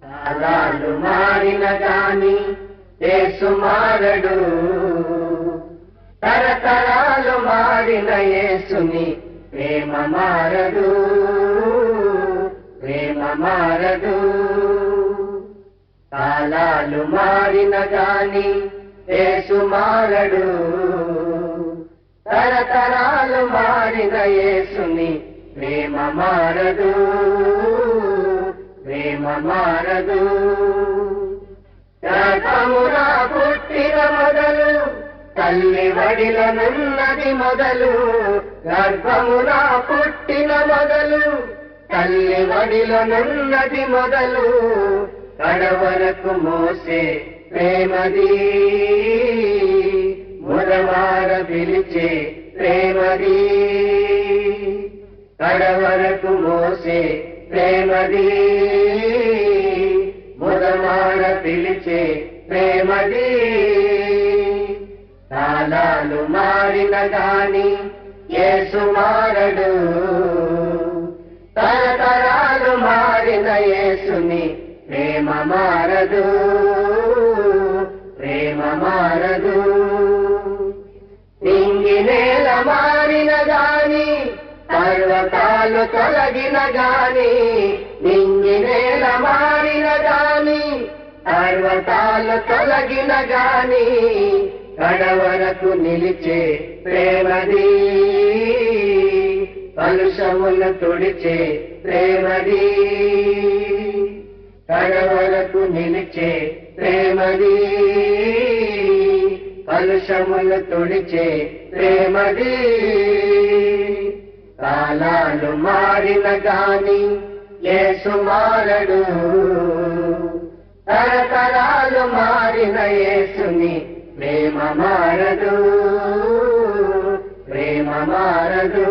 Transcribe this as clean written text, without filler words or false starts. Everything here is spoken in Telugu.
కాలాలు మారిన గాని యేసు మారడు, తరతరాలు మారిన యేసుని ప్రేమ మారదు, ప్రేమ మారదు. కాలాలు మారిన గాని యేసు మారడు, తరతరాలు మారిన యేసుని ప్రేమ మారదు, ప్రేమ మారదు. గర్భమున పుట్టిన మొదలు తల్లి వడిలనున్నది మొదలు, గర్భమున పుట్టిన మొదలు తల్లి వడిలనున్నది మొదలు, కడవరకు మోసే ప్రేమది, మురవార పిలిచే ప్రేమది, కడవరకు మోసే ప్రేమది, మురవార పిలిచే ప్రేమది. కాలాలు మారిన గాని యేసు మారడు, తరతరాలు మారిన యేసుని ప్రేమ మారదు, ప్రేమ మారదు. నింగి నేల మారిన గాని పర్వతాలు తొలగిన గాని, నింగి నేల మారిన గాని పర్వతాలు తొలగిన గాని, కడవరకు నిలిచే ప్రేమది, కలుషములు తుడిచే ప్రేమది, కడవరకు నిలిచే ప్రేమది, కలుషములు తుడిచే ప్రేమది. కాలాలు మారిన గాని యేసు మారడు, తరతరాలు మారిన యేసుని ప్రేమ మారదు, ప్రేమ మారదు.